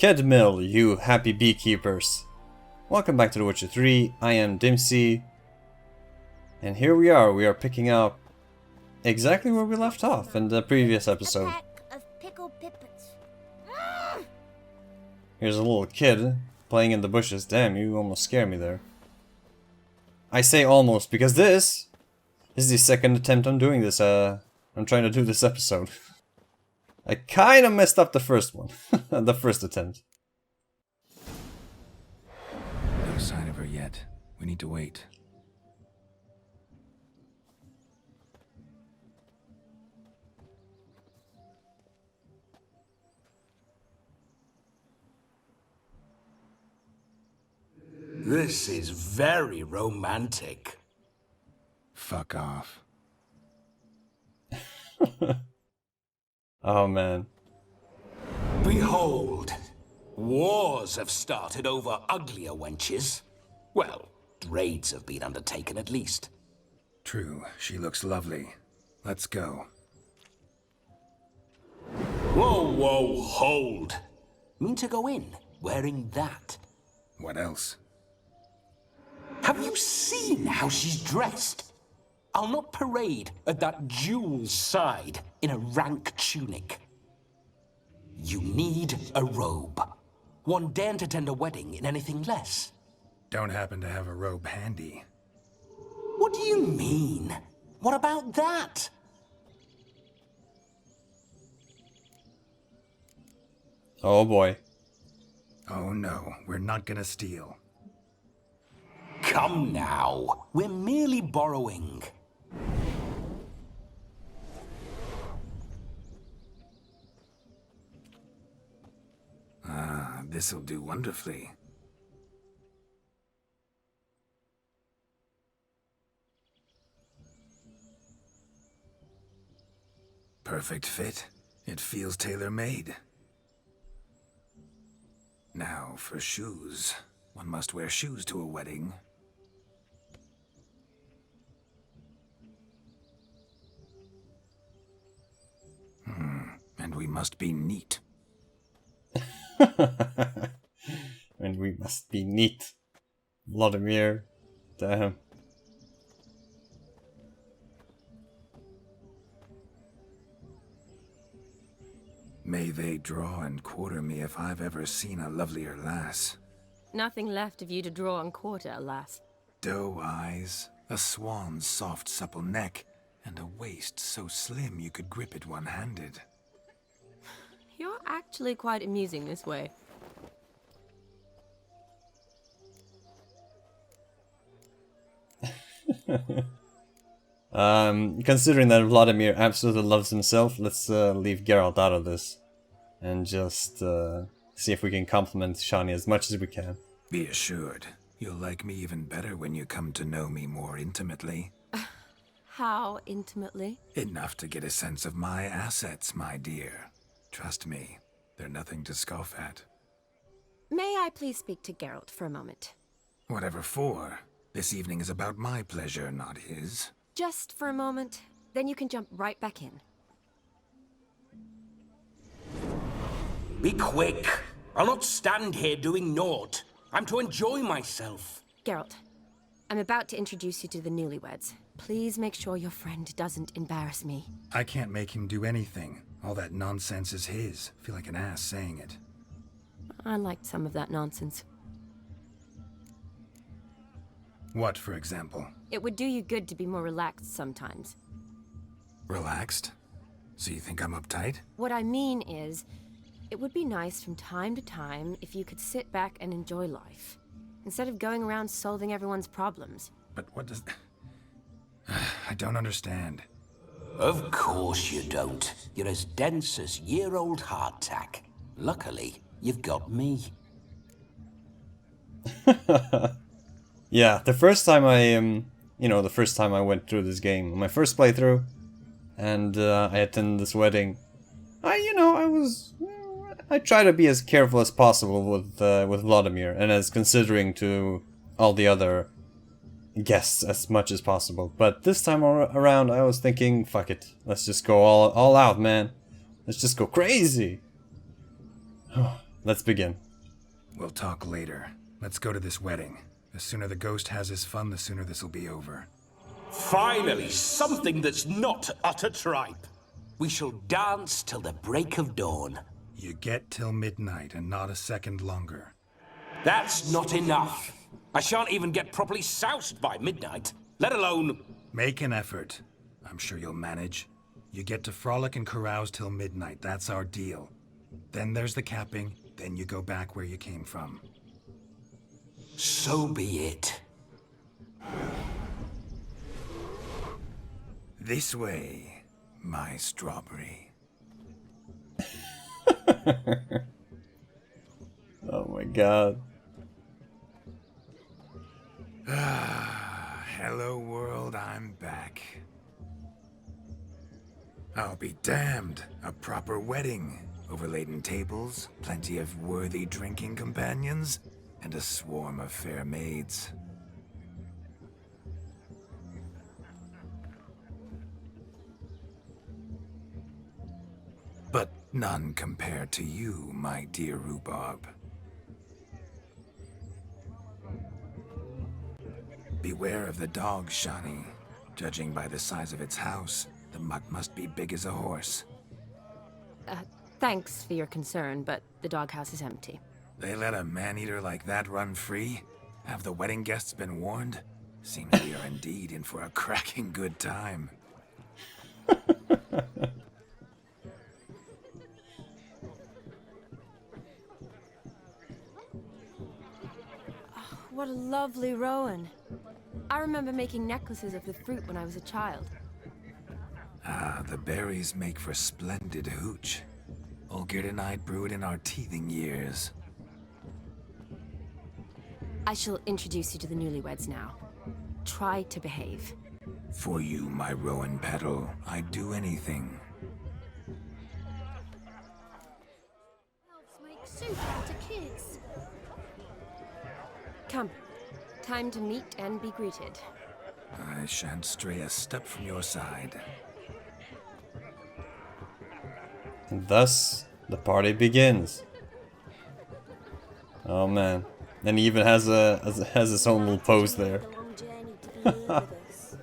Kid Mill, you happy beekeepers. Welcome back to The Witcher 3, I am Dimsy. And here we are picking up exactly where we left off in the previous episode. A pack of pickled pippins. Here's a little kid playing in the bushes. Damn, you almost scared me there. I say almost because this is the second attempt on doing this. I'm trying to do this episode. I kind of messed up the first one, the first attempt. No sign of her yet. We need to wait. This is very romantic. Fuck off. Oh man. Behold, wars have started over uglier wenches. Well, raids have been undertaken at least. True, she looks lovely. Let's go. Whoa, hold. Mean to go in, wearing that? What else? Have you seen how she's dressed? I'll not parade at that jewel's side in a rank tunic. You need a robe. One daren't attend a wedding in anything less. Don't happen to have a robe handy. What do you mean? What about that? Oh boy. Oh no, we're not gonna steal. Come now, we're merely borrowing. This'll do wonderfully. Perfect fit. It feels tailor-made. Now for shoes. One must wear shoes to a wedding. And we must be neat. And we must be neat. Vlodimir. Damn. May they draw and quarter me if I've ever seen a lovelier lass. Nothing left of you to draw and quarter, alas. Doe eyes, a swan's soft supple neck, and a waist so slim you could grip it one-handed. You're actually quite amusing this way. Considering that Vlodimir absolutely loves himself, let's leave Geralt out of this. And just see if we can compliment Shani as much as we can. Be assured, you'll like me even better when you come to know me more intimately. How intimately? Enough to get a sense of my assets, my dear. Trust me, they're nothing to scoff at. May I please speak to Geralt for a moment? Whatever for. This evening is about my pleasure, not his. Just for a moment, then you can jump right back in. Be quick. I'll not stand here doing naught. I'm to enjoy myself. Geralt, I'm about to introduce you to the newlyweds. Please make sure your friend doesn't embarrass me. I can't make him do anything. All that nonsense is his. Feel like an ass saying it. I liked some of that nonsense. What, for example? It would do you good to be more relaxed sometimes. Relaxed? So you think I'm uptight? What I mean is, it would be nice from time to time if you could sit back and enjoy life, instead of going around solving everyone's problems. But what does... I don't understand. Of course you don't. You're as dense as year-old hardtack. Luckily, you've got me. Yeah, the first time the first time I went through this game, my first playthrough, and I attended this wedding, I try to be as careful as possible with Vlodimir, and as considering to all the other guests as much as possible. But this time around, I was thinking, fuck it, let's just go all out, man. Let's just go crazy. let's begin. We'll talk later. Let's go to this wedding. The sooner the ghost has his fun, the sooner this'll be over. Finally, something that's not utter tripe. We shall dance till the break of dawn. You get till midnight and not a second longer. That's not enough. I shan't even get properly soused by midnight, let alone... Make an effort. I'm sure you'll manage. You get to frolic and carouse till midnight. That's our deal. Then there's the capping. Then you go back where you came from. So be it. This way, my strawberry. Oh my god. Hello world, I'm back. I'll be damned. A proper wedding. Overladen tables, plenty of worthy drinking companions, and a swarm of fair maids. But none compared to you, my dear rhubarb. Beware of the dog, Shani. Judging by the size of its house, the mutt must be big as a horse. Thanks for your concern, but the doghouse is empty. They let a man-eater like that run free? Have the wedding guests been warned? Seems we are indeed in for a cracking good time. What a lovely rowan. I remember making necklaces of the fruit when I was a child. Ah, the berries make for splendid hooch. Olgerd and I brewed in our teething years. I shall introduce you to the newlyweds now. Try to behave. For you, my rowan petal, I'd do anything. Elves make soup out of kids. Come. Time to meet and be greeted. I shan't stray a step from your side. And thus, the party begins. Oh man. And he even has his own little pose there. The long journey to be here with us.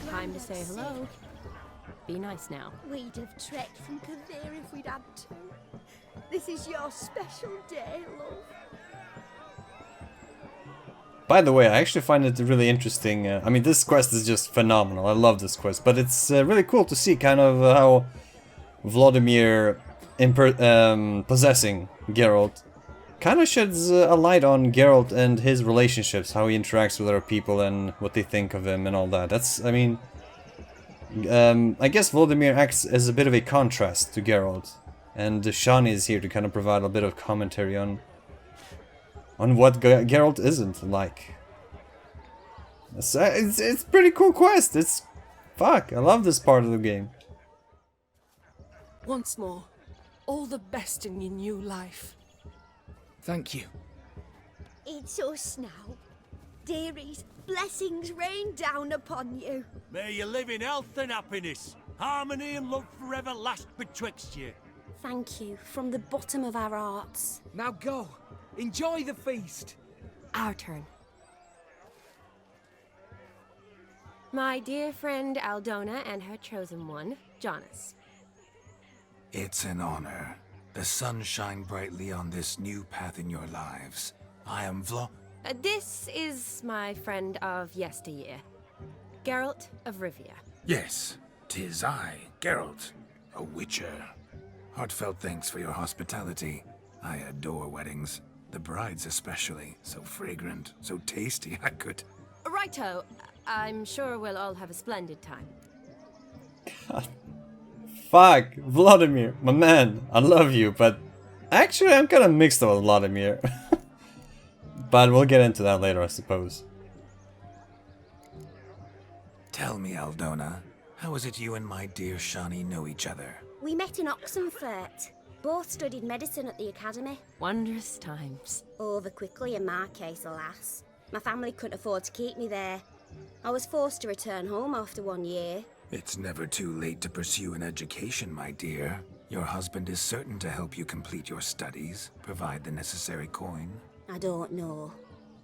Time to say hello. Be nice now. We'd have trekked from Kavir if we'd had to. This is your special day, love. By the way, I actually find it really interesting. I mean, this quest is just phenomenal. I love this quest, but it's really cool to see kind of how Vlodimir possessing Geralt kind of sheds a light on Geralt and his relationships, how he interacts with other people and what they think of him and all that. That's, I mean, I guess Vlodimir acts as a bit of a contrast to Geralt, and Shani is here to kind of provide a bit of commentary on what Geralt isn't like. It's a pretty cool quest. Fuck, I love this part of the game. Once more, all the best in your new life. Thank you. It's us now. Dearies, blessings rain down upon you. May you live in health and happiness. Harmony and love forever last betwixt you. Thank you from the bottom of our hearts. Now go. Enjoy the feast. Our turn. My dear friend Aldona and her chosen one, Jonas. It's an honor. The sun shine brightly on this new path in your lives. I am This is my friend of yesteryear, Geralt of Rivia. Yes, 'tis I, Geralt, a witcher. Heartfelt thanks for your hospitality. I adore weddings. The brides especially. So fragrant, so tasty, I could... Righto, I'm sure we'll all have a splendid time. Fuck, Vlodimir, my man, I love you, but actually I'm kind of mixed up with Vlodimir. But we'll get into that later, I suppose. Tell me, Aldona, how is it you and my dear Shani know each other? We met in Oxenfurt. Both studied medicine at the academy. Wondrous times. Over quickly in my case, alas. My family couldn't afford to keep me there. I was forced to return home after 1 year. It's never too late to pursue an education, my dear. Your husband is certain to help you complete your studies, provide the necessary coin. I don't know.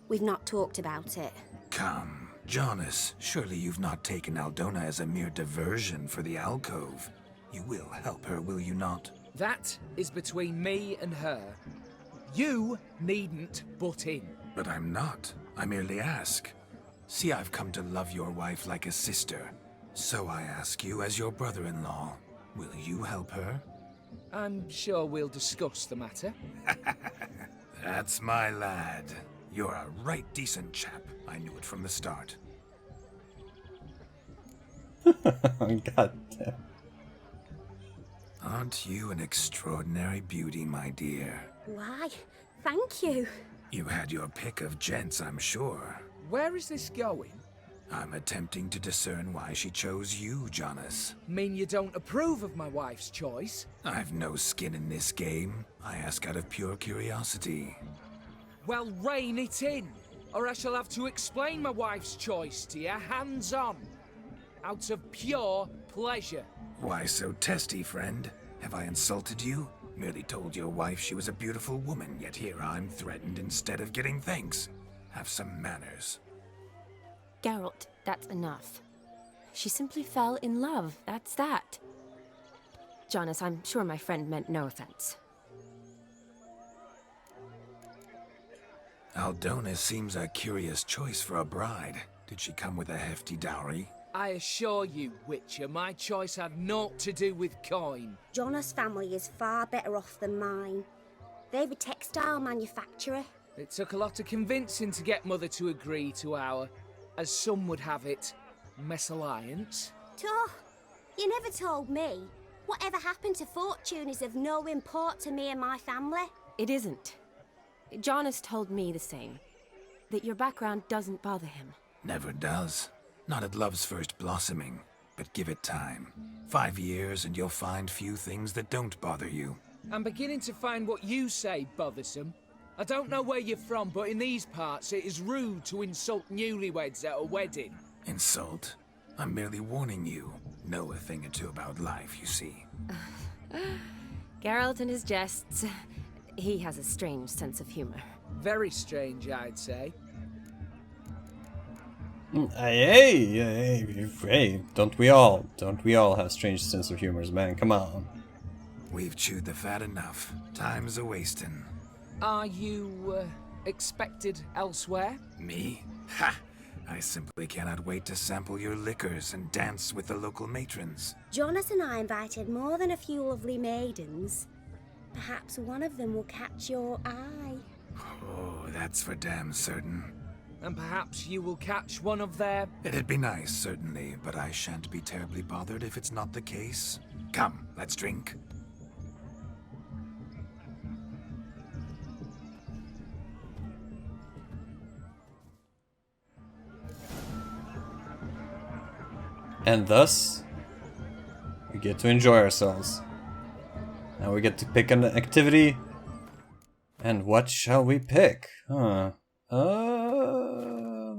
We've not talked about it. Come, Jonas, surely you've not taken Aldona as a mere diversion for the alcove. You will help her, will you not? That is between me and her. You needn't butt in. But I'm not. I merely ask. See, I've come to love your wife like a sister. So I ask you as your brother-in-law, will you help her? I'm sure we'll discuss the matter. That's my lad. You're a right decent chap. I knew it from the start. God damn. Aren't you an extraordinary beauty, my dear? Why, thank you. You had your pick of gents, I'm sure. Where is this going? I'm attempting to discern why she chose you, Jonas. Mean you don't approve of my wife's choice? I've no skin in this game. I ask out of pure curiosity. Well, rein it in, or I shall have to explain my wife's choice to you hands-on. Out of pure pleasure. Why so testy, friend? Have I insulted you? Merely told your wife she was a beautiful woman, yet here I'm threatened instead of getting thanks. Have some manners. Geralt, that's enough. She simply fell in love, that's that. Jonas, I'm sure my friend meant no offense. Aldona seems a curious choice for a bride. Did she come with a hefty dowry? I assure you, Witcher, my choice had naught to do with coin. Jonas' family is far better off than mine. They're a textile manufacturer. It took a lot of convincing to get Mother to agree to our, as some would have it, mesalliance. You never told me. Whatever happened to fortune is of no import to me and my family. It isn't. Jonas told me the same. That your background doesn't bother him. Never does. Not at love's first blossoming. But give it time. 5 years and you'll find few things that don't bother you. I'm beginning to find what you say bothersome. I don't know where you're from, but in these parts it is rude to insult newlyweds at a wedding. Insult? I'm merely warning you. Know a thing or two about life, you see. Geralt and his jests. He has a strange sense of humor. Very strange, I'd say. Hey, don't we all have strange sense of humors, man? Come on. We've chewed the fat enough. Time's a-wasting. Are you, expected elsewhere? Me? Ha! I simply cannot wait to sample your liquors and dance with the local matrons. Jonas and I invited more than a few lovely maidens. Perhaps one of them will catch your eye. Oh, that's for damn certain. And perhaps you will catch one of their... It'd be nice, certainly, but I shan't be terribly bothered if it's not the case. Come, let's drink. And thus, we get to enjoy ourselves. Now we get to pick an activity. And what shall we pick? Let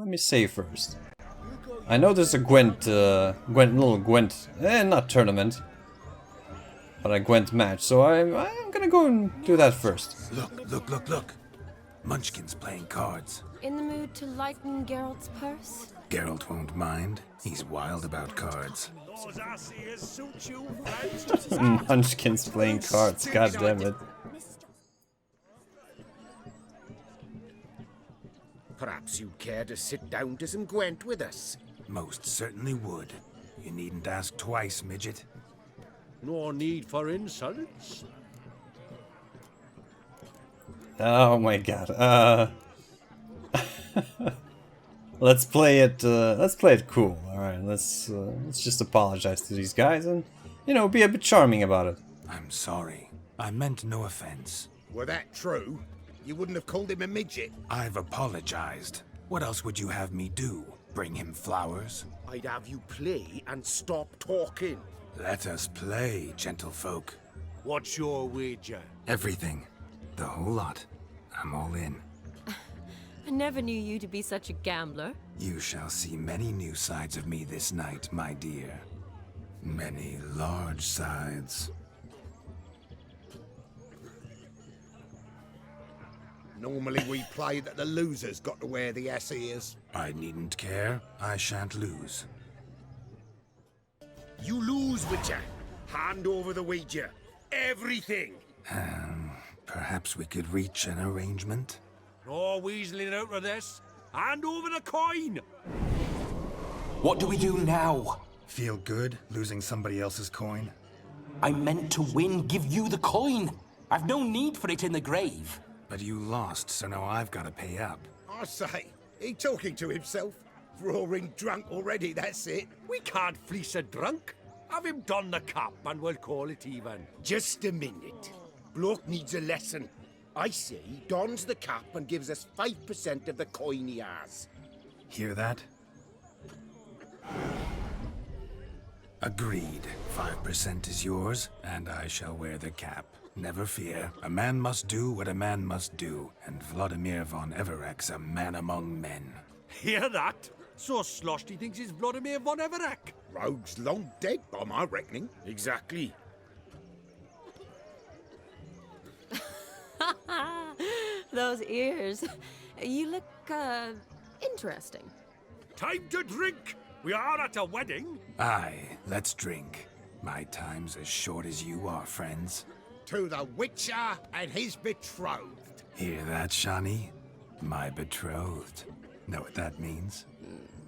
me save first. I know there's a little Gwent, not tournament, but a Gwent match, so I'm gonna go and do that first. Look. Munchkin's playing cards. In the mood to lighten Geralt's purse? Geralt won't mind. He's wild about cards. Those asses suit you, friends. Munchkin's playing cards, god damn it. Perhaps you'd care to sit down to some Gwent with us. Most certainly would. You needn't ask twice, midget. No need for insults. Oh my god. Let's play it cool. All right, let's just apologize to these guys and, be a bit charming about it. I'm sorry. I meant no offense. Were that true, you wouldn't have called him a midget. I've apologized. What else would you have me do? Bring him flowers? I'd have you play and stop talking. Let us play, gentlefolk. What's your wager? Everything. The whole lot. I'm all in. I never knew you to be such a gambler. You shall see many new sides of me this night, my dear. Many large sides. Normally we play that the loser's got to wear the ass ears. I needn't care. I shan't lose. You lose, Witcher. Hand over the wager. Everything. Perhaps we could reach an arrangement? No weaseling out of this. Hand over the coin. What do we do now? Feel good losing somebody else's coin? I meant to win, give you the coin. I've no need for it in the grave. But you lost, so now I've got to pay up. I say, he talking to himself. Roaring drunk already, that's it. We can't fleece a drunk. Have him don the cap and we'll call it even. Just a minute. Bloke needs a lesson. I say he dons the cap and gives us 5% of the coin he has. Hear that? Agreed. 5% is yours, and I shall wear the cap. Never fear. A man must do what a man must do, and Vlodimir von Everek's a man among men. Hear that? So sloshed he thinks he's Vlodimir von Everek. Rogue's long dead, by my reckoning. Exactly. Those ears. You look, interesting. Time to drink. We are at a wedding. Aye, let's drink. My time's as short as you are, friends. To the Witcher and his betrothed. Hear that, Shani? My betrothed. Know what that means?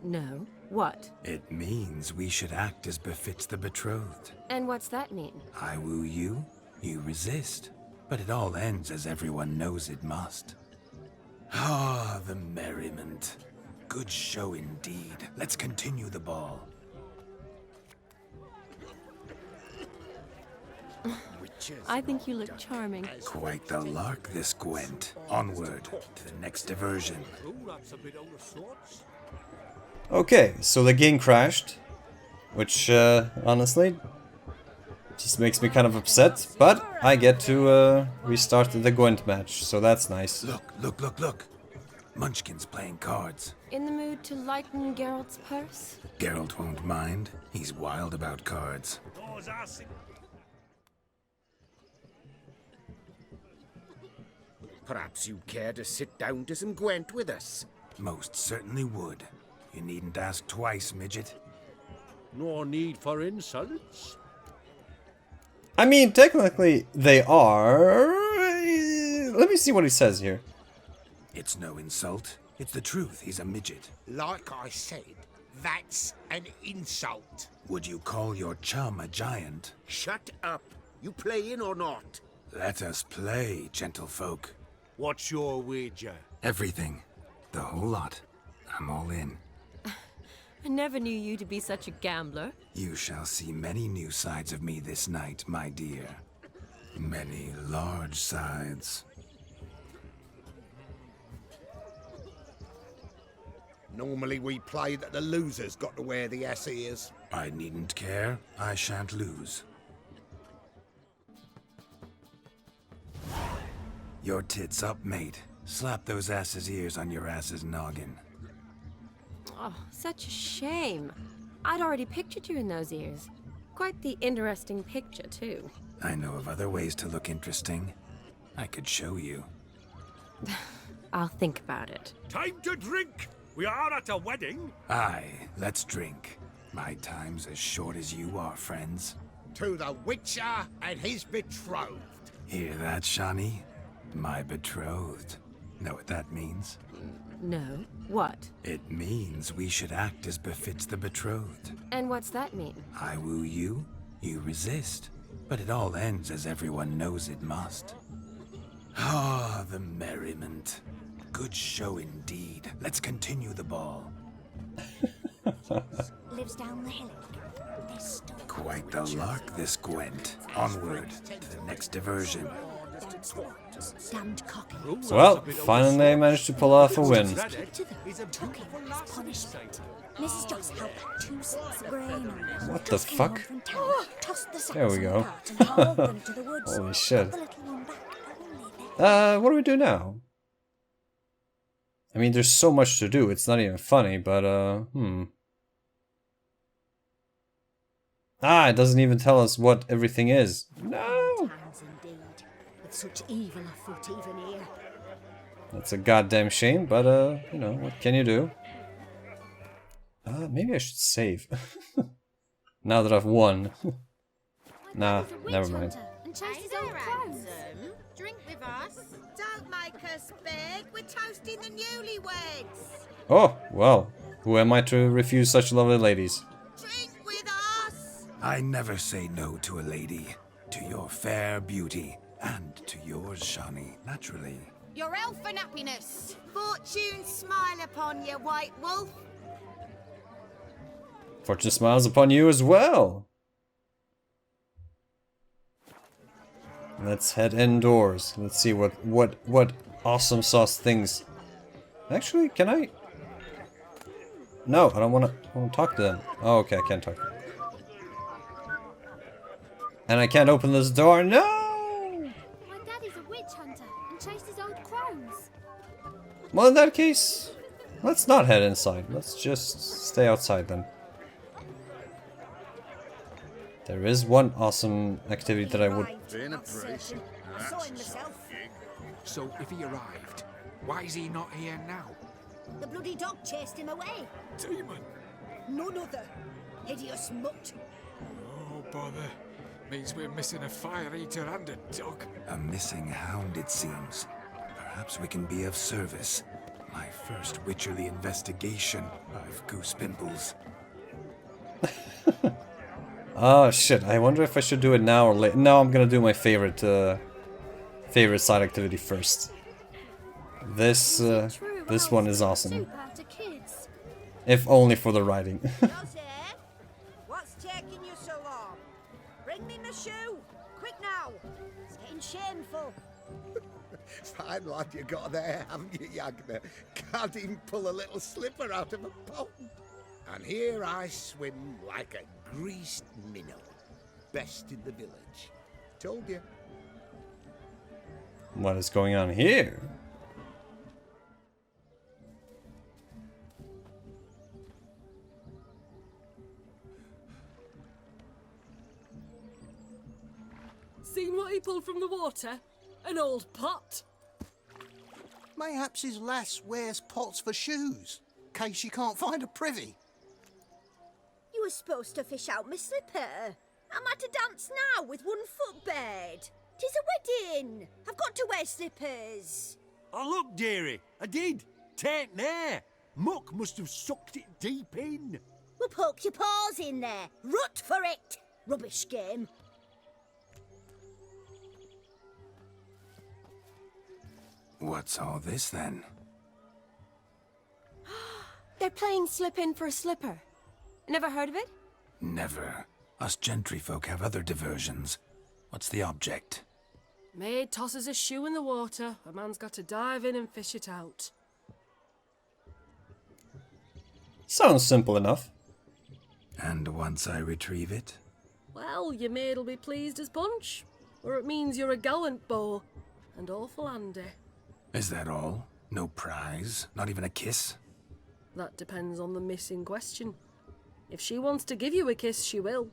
No. What? It means we should act as befits the betrothed. And what's that mean? I woo you, you resist. But it all ends as everyone knows it must. Ah, the merriment. Good show indeed. Let's continue the ball. I think you look charming. Quite the lark, this Gwent. Onward to the next diversion. Oh, that's a bit out of sorts. Okay, so the game crashed, which honestly just makes me kind of upset, but I get to restart the Gwent match, so that's nice. Look, look, look, look. Munchkin's playing cards. In the mood to lighten Geralt's purse? Geralt won't mind. He's wild about cards. Those ass- Perhaps you'd care to sit down to some Gwent with us. Most certainly would. You needn't ask twice, midget. No need for insults. I mean, technically they are. Let me see what he says here. It's no insult. It's the truth. He's a midget. Like I said, that's an insult. Would you call your chum a giant? Shut up. You playing or not? Let us play, gentlefolk. What's your wager? Everything. The whole lot. I'm all in. I never knew you to be such a gambler. You shall see many new sides of me this night, my dear. Many large sides. Normally we play that the loser's got to wear the ass ears. I needn't care. I shan't lose. Your tits up, mate. Slap those asses' ears on your ass's noggin. Oh, such a shame. I'd already pictured you in those ears. Quite the interesting picture, too. I know of other ways to look interesting. I could show you. I'll think about it. Time to drink. We are at a wedding. Aye, let's drink. My time's as short as you are, friends. To the Witcher and his betrothed. Hear that, Shani? My betrothed. Know what that means? No. What? It means we should act as befits the betrothed. And what's that mean? I woo you, you resist. But it all ends as everyone knows it must. Ah, the merriment. Good show indeed. Let's continue the ball. Lives down the hill. This stop. Quite the lark, this Gwent. Onward to the next diversion. Damned cocky. Well, finally they managed to pull off a win. To them. Tucking is punishment. Mrs. Joss held back 2 sacks of grain on them. What the Tusk came fuck? home from town, tossed the sacks There we in go. the cart and hauled them to the woods. Holy shit. Got the little one back only then. What do we do now? I mean, there's so much to do, it's not even funny, but, Ah, it doesn't even tell us what everything is. No! Times indeed, with such evil afoot even here. That's a goddamn shame, but you know, what can you do? Maybe I should save. Now that I've won. Nah, never mind. Drink with us. Don't make us beg. We're toasting the newlyweds. Oh, well. Who am I to refuse such lovely ladies? Drink with us. I never say no to a lady. To your fair beauty. And to yours, Shani, naturally. Your elfin happiness. Fortune smile upon you, white wolf. Fortune smiles upon you as well. Let's head indoors. Let's see what awesome sauce things. Actually, can I? No, I don't want to talk to them. Oh, okay, I can't talk to them. And I can't open this door. No! My daddy's a witch hunter and chases old crones. Well, in that case, let's not head inside. Let's just stay outside then. There is one awesome activity that I would... So, if he arrived, why is he not here now? The bloody dog chased him away. Demon! None other. Hideous mutt. Oh, bother. Means we're missing a fire eater and a dog. A missing hound, it seems. Perhaps we can be of service. My first witcherly investigation. I've goose pimples. Oh shit, I wonder if I should do it now or later. No, I'm gonna do my favorite side activity first. This one is awesome. If only for the writing. What's taking you so long? Bring me my shoe. Quick now. It's getting shameful. Fine lad you got there, haven't you, Yagna? Can't even pull a little slipper out of a pond. And here I swim like a greased minnow. Best in the village. Told you. What is going on here? Seen what he pulled from the water? An old pot. Mayhaps his lass wears pots for shoes, case she can't find a privy. You were supposed to fish out my slipper. I'm at a dance now with 1 foot bed. 'Tis a wedding. I've got to wear slippers. Oh, look, dearie. I did. Tain't there. Muck must have sucked it deep in. Well, poke your paws in there. Rut for it. Rubbish game. What's all this then? They're playing slip in for a slipper. Never heard of it? Never. Us gentry folk have other diversions. What's the object? Maid tosses a shoe in the water. A man's got to dive in and fish it out. Sounds simple enough. And once I retrieve it? Well, your maid'll be pleased as punch. Or it means you're a gallant beau. And awful handy. Is that all? No prize? Not even a kiss? That depends on the miss in question. If she wants to give you a kiss, she will.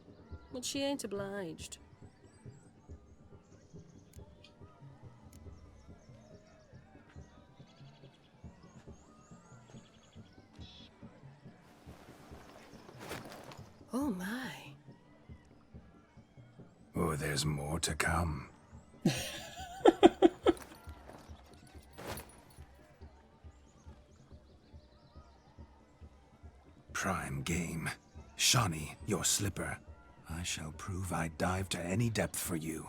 But she ain't obliged. Oh my. Oh, there's more to come. Prime game. Shani, your slipper. I shall prove I dive to any depth for you.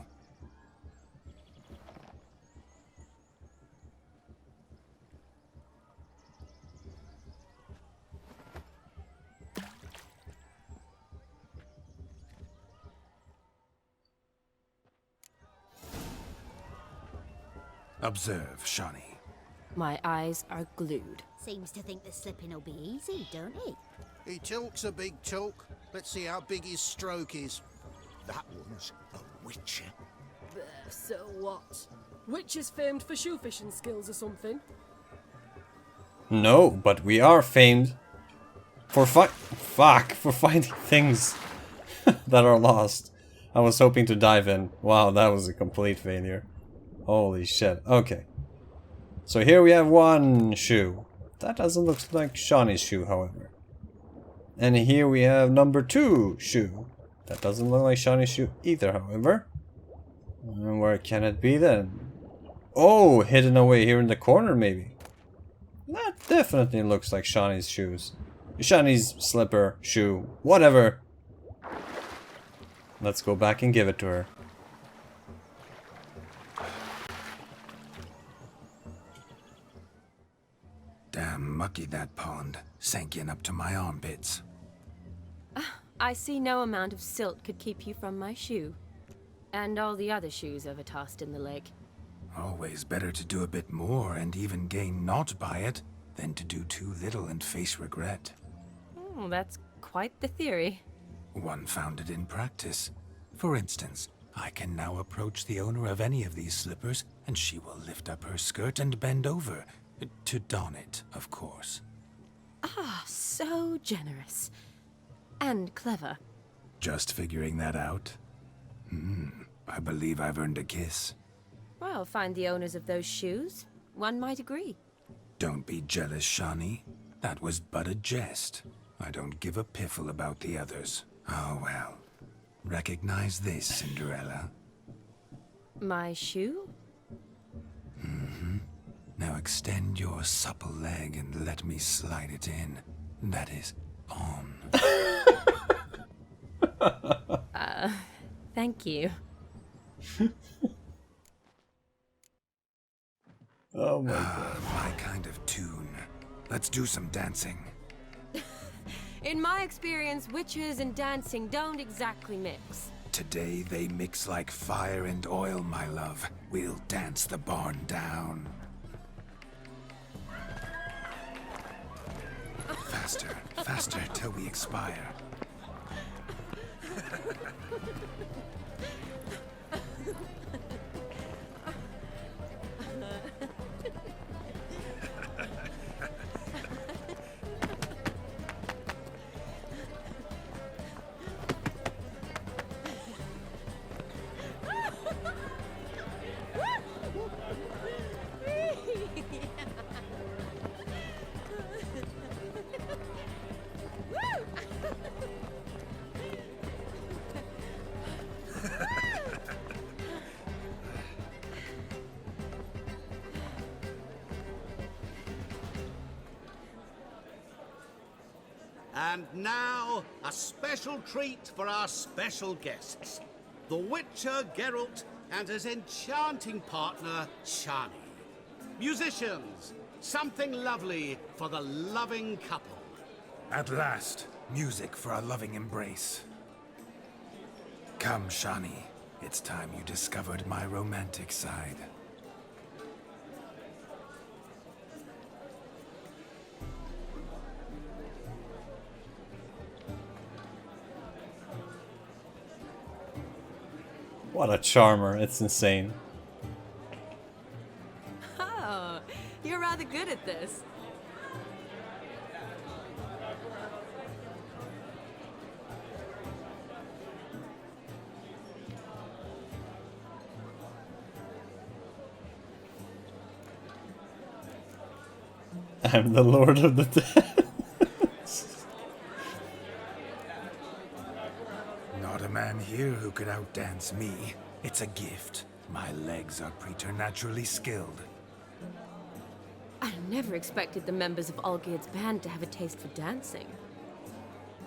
Observe, Shani. My eyes are glued. Seems to think the slipping will be easy, don't he? He talks a big talk. Let's see how big his stroke is. That one's a witcher. So what? Witch is famed for shoe fishing skills or something? No, but we are famed for for finding things that are lost. I was hoping to dive in. Wow, that was a complete failure. Holy shit. Okay. So here we have one shoe. That doesn't look like Shani's shoe, however. And here we have number 2 shoe. That doesn't look like Shani's shoe either, however. And where can it be then? Oh, hidden away here in the corner maybe. That definitely looks like Shani's shoes. Shani's slipper, shoe, whatever. Let's go back and give it to her. Damn mucky that pond, sank in up to my armpits. I see no amount of silt could keep you from my shoe. And all the other shoes ever tossed in the lake. Always better to do a bit more and even gain naught by it than to do too little and face regret. Oh, that's quite the theory. One founded in practice. For instance, I can now approach the owner of any of these slippers and she will lift up her skirt and bend over. To don it, of course. Ah, so generous. And clever. Just figuring that out? I believe I've earned a kiss. Well, find the owners of those shoes. One might agree. Don't be jealous, Shani. That was but a jest. I don't give a piffle about the others. Oh well. Recognize this, Cinderella. My shoe? Now extend your supple leg and let me slide it in. That is, on. Thank you. Oh my god. My kind of tune. Let's do some dancing. In my experience, witches and dancing don't exactly mix. Today they mix like fire and oil, my love. We'll dance the barn down. Faster, faster till we expire. And now, a special treat for our special guests. The Witcher Geralt and his enchanting partner, Shani. Musicians, something lovely for the loving couple. At last, music for a loving embrace. Come, Shani. It's time you discovered my romantic side. What a charmer, it's insane. Oh, you're rather good at this. I'm the Lord of the Dance. Not a man here who could outdance me. It's a gift. My legs are preternaturally skilled. I never expected the members of Olgierd's band to have a taste for dancing.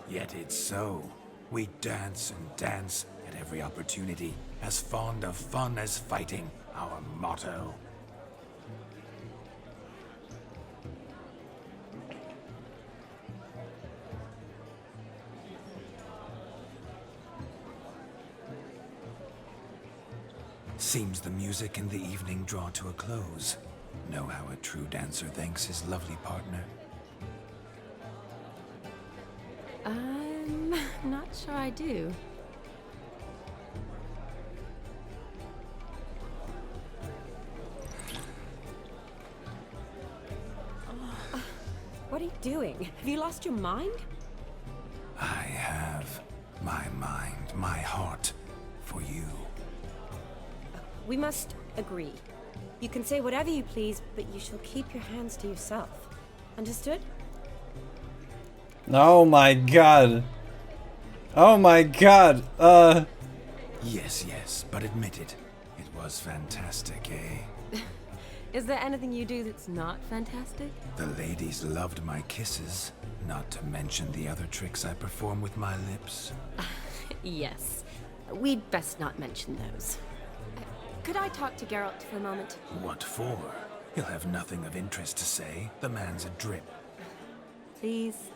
Yet it's so. We dance and dance at every opportunity, as fond of fun as fighting, our motto. Seems the music and the evening draw to a close. Know how a true dancer thanks his lovely partner? I'm not sure I do. What are you doing? Have you lost your mind? I have my mind, my heart, for you. We must agree. You can say whatever you please, but you shall keep your hands to yourself. Understood? Oh my god. Oh my god. Yes, yes, but admit it. It was fantastic, eh? Is there anything you do that's not fantastic? The ladies loved my kisses, not to mention the other tricks I perform with my lips. Yes. We'd best not mention those. Could I talk to Geralt for a moment? What for? He'll have nothing of interest to say. The man's a drip. Please?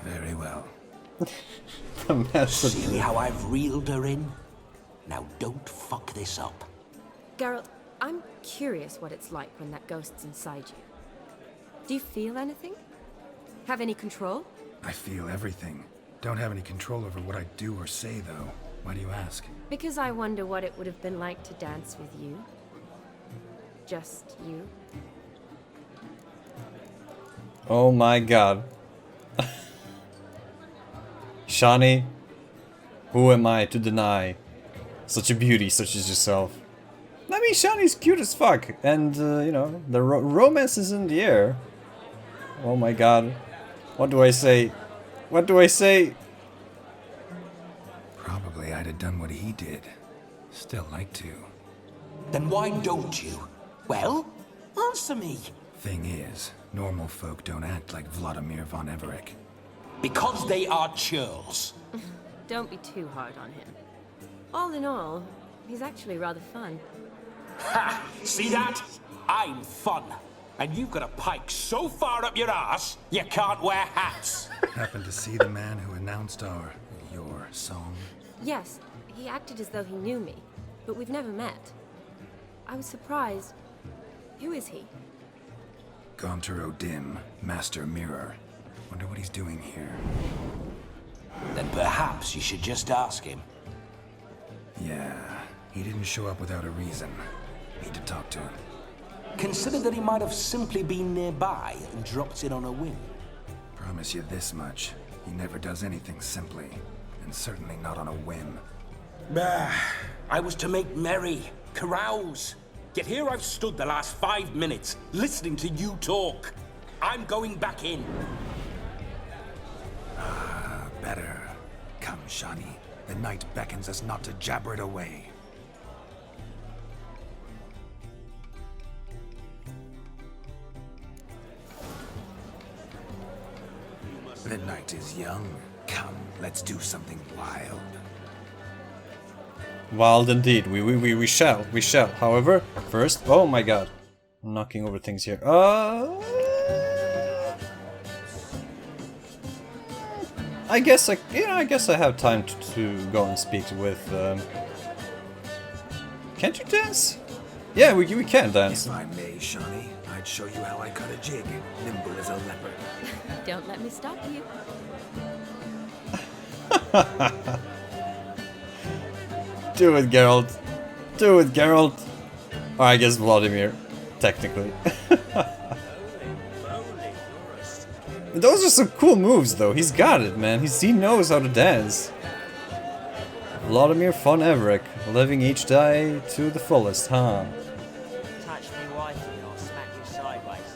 Very well. See how I've reeled her in? Now don't fuck this up. Geralt, I'm curious what it's like when that ghost's inside you. Do you feel anything? Have any control? I feel everything. Don't have any control over what I do or say, though. Why do you ask? Because I wonder what it would have been like to dance with you. Just you. Oh my god. Shani, who am I to deny such a beauty such as yourself? I mean, Shani's cute as fuck, and you know, the romance is in the air. Oh my god. What do I say? What do I say? Probably I'd have done what he did. Still like to. Then why don't you? Well, answer me. Thing is, normal folk don't act like Vlodimir von Everec. Because they are churls. Don't be too hard on him. All in all, he's actually rather fun. Ha! See that? I'm fun. And you've got a pike so far up your ass, you can't wear hats. Happened to see the man who announced your song? Yes, he acted as though he knew me, but we've never met. I was surprised. Who is he? Gaunter O'Dim, Master Mirror. Wonder what he's doing here. Then perhaps you should just ask him. Yeah, he didn't show up without a reason. Need to talk to him. Consider that he might have simply been nearby and dropped in on a whim. Promise you this much. He never does anything simply. And certainly not on a whim. Bah! I was to make merry, carouse. Yet here I've stood the last 5 minutes, listening to you talk. I'm going back in. Better. Come, Shani. The night beckons us not to jabber it away. The night is young. Come, let's do something wild. Wild indeed. We shall. We shall. However, first, oh my god. I'm knocking over things here. I guess I have time to go and speak with Can't you dance? Yeah, we can dance. If I may, Shani, I'd show you how I cut a jig, nimble as a leopard. Don't let me stop you. Do it, Geralt. Do it, Geralt. Or I guess Vlodimir, technically. Those are some cool moves, though. He's got it, man. He knows how to dance. Vlodimir von Everec, living each day to the fullest, huh? Touch me wifey and I'll smack you sideways.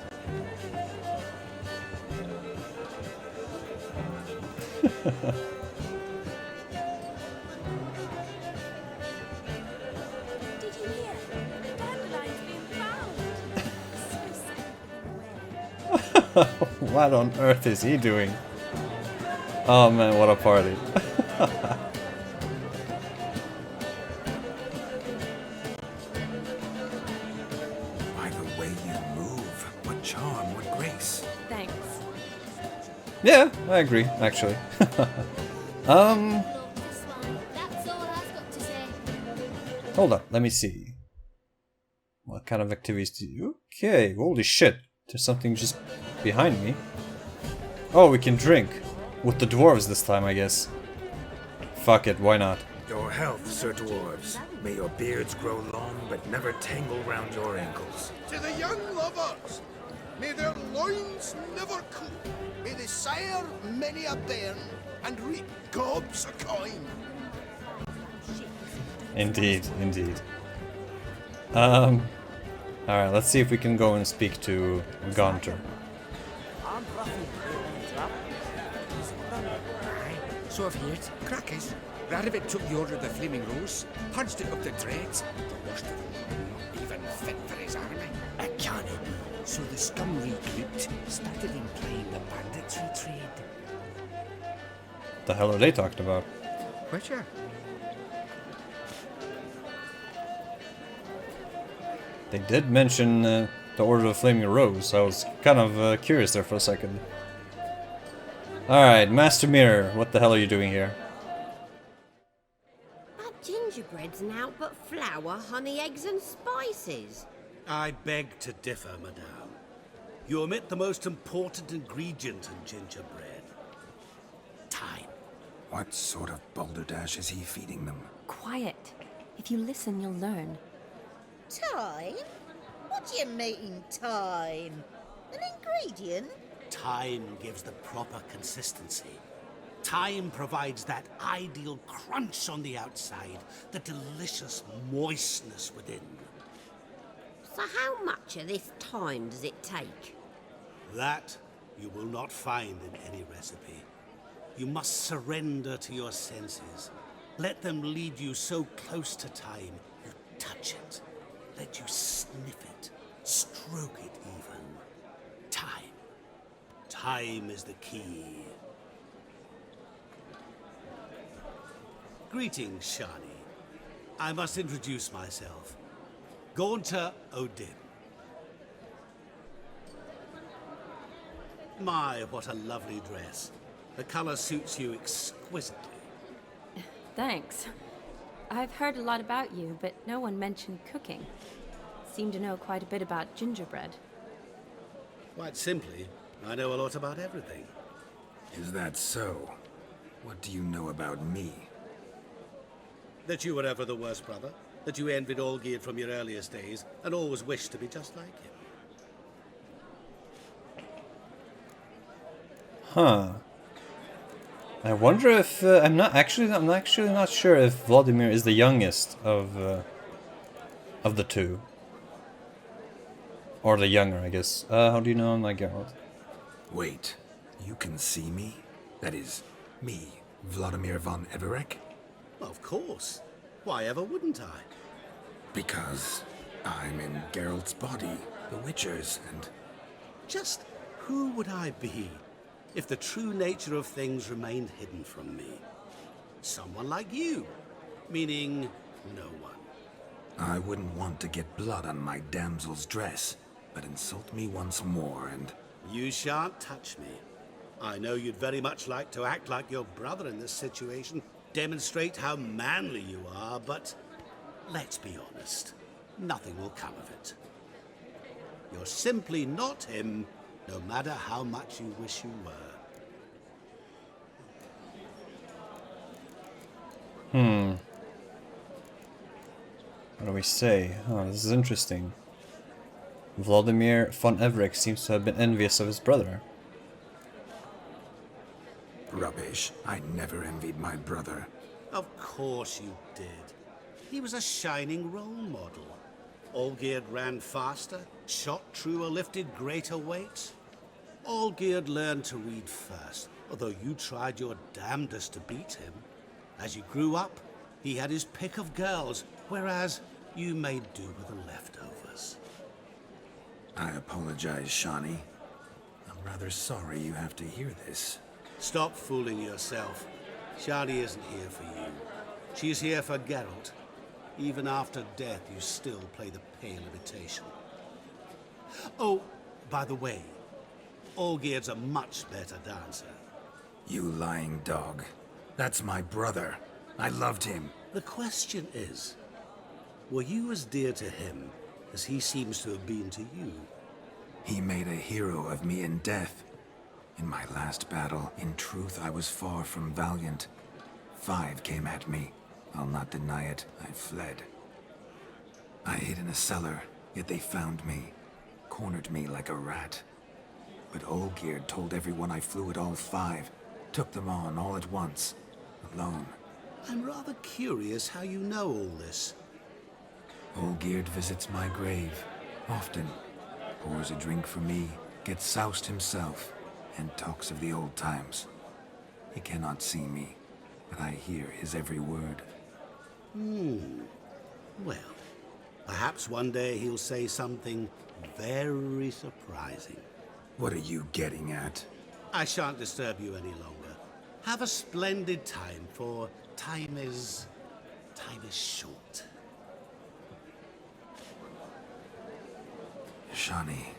Did you hear? Dandelion's being found. What on earth is he doing? Oh man, what a party. By the way you move, what charm, what grace. Thanks. Yeah, I agree, actually. Hold up, let me see. What kind of activities do you... Okay, holy shit. There's something just behind me. Oh, we can drink. With the dwarves this time, I guess. Fuck it, why not? Your health, Sir Dwarves. May your beards grow long, but never tangle round your ankles. To the young lovers, may their loins never cool. May they sire many a bairn and reap gobs of coin. Indeed, indeed. Alright, let's see if we can go and speak to Gaunter. So I've heard. Crackers. Radovid took the order of the Flaming Rose, punched it up the dreads. The worst of them, not even fit for his army. It can't be. So the scum regrouped, started implying the bandits retreat. The hell are they talking about? Witcher. They did mention the Order of the Flaming Rose, so I was kind of curious there for a second. Alright, Master Mirror, what the hell are you doing here? But gingerbread's naught but flour, honey, eggs and spices. I beg to differ, madame. You omit the most important ingredient in gingerbread. Time. What sort of balderdash is he feeding them? Quiet. If you listen, you'll learn. Time? What do you mean, time? An ingredient? Time gives the proper consistency. Time provides that ideal crunch on the outside, the delicious moistness within. So how much of this time does it take? That you will not find in any recipe. You must surrender to your senses. Let them lead you so close to time, you touch it. Let you sniff it, stroke it even. Time. Time is the key. Greetings, Shani. I must introduce myself. Gaunter O'Dim. My, what a lovely dress. The color suits you exquisitely. Thanks. I've heard a lot about you, but no one mentioned cooking. Seem to know quite a bit about gingerbread. Quite simply, I know a lot about everything. Is that so? What do you know about me? That you were ever the worst brother, that you envied Olgierd from your earliest days, and always wished to be just like him. Huh. I wonder if I'm actually not sure if Vlodimir is the youngest of the two, or the younger, I guess. How do you know I'm not Geralt? Wait, you can see me? That is, me, Vlodimir von Everec? Of course. Why ever wouldn't I? Because I'm in Geralt's body, the Witcher's, and... Just who would I be if the true nature of things remained hidden from me? Someone like you, meaning no one. I wouldn't want to get blood on my damsel's dress, but insult me once more and... You shan't touch me. I know you'd very much like to act like your brother in this situation, demonstrate how manly you are, but let's be honest, nothing will come of it. You're simply not him, no matter how much you wish you were. What do we say? Oh, this is interesting. Vlodimir von Everec seems to have been envious of his brother. Rubbish. I never envied my brother. Of course you did. He was a shining role model. Olgierd ran faster, shot truer, lifted greater weights. Olgierd learned to read first, although you tried your damnedest to beat him. As you grew up, he had his pick of girls, whereas you made do with the leftovers. I apologize, Shani. I'm rather sorry you have to hear this. Stop fooling yourself. Shani isn't here for you. She's here for Geralt. Even after death, you still play the pale imitation. Oh, by the way, Olgierd's a much better dancer. You lying dog. That's my brother. I loved him. The question is, were you as dear to him as he seems to have been to you? He made a hero of me in death. In my last battle, in truth, I was far from valiant. 5 came at me. I'll not deny it. I fled. I hid in a cellar, yet they found me. Cornered me like a rat. But Olgierd told everyone I flew at all 5. Took them on all at once. Alone. I'm rather curious how you know all this. Olgierd visits my grave, often. Pours a drink for me, gets soused himself, and talks of the old times. He cannot see me, but I hear his every word. Well, perhaps one day he'll say something very surprising. What are you getting at? I shan't disturb you any longer. Have a splendid time, for time is short. Shani,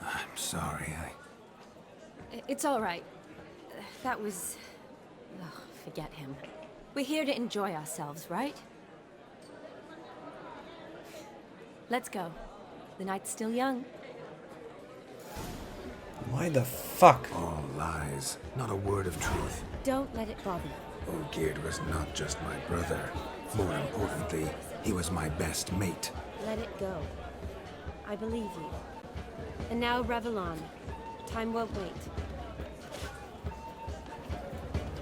I'm sorry, It's all right. That was... Ugh, forget him. We're here to enjoy ourselves, right? Let's go. The night's still young. Why the fuck? All lies, not a word of truth. Don't let it bother you. Olgierd was not just my brother. More importantly, he was my best mate. Let it go. I believe you. And now revel on. Time won't wait.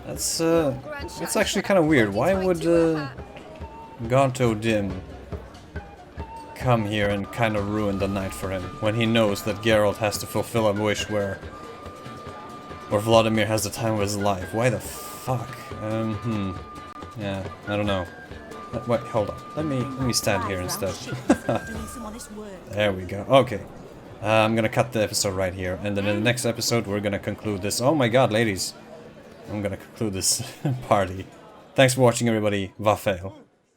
That's actually kind of weird. Why would Dim come here and kind of ruin the night for him when he knows that Geralt has to fulfill a wish where Vlodimir has the time of his life? Why the fuck? Yeah, I don't know. Wait, hold on. Let me stand here instead. There we go. Okay. I'm gonna cut the episode right here, and then in the next episode we're gonna conclude this. Oh my god, ladies. I'm gonna conclude this party. Thanks for watching, everybody. Vafail.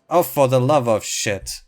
Oh, for the love of shit.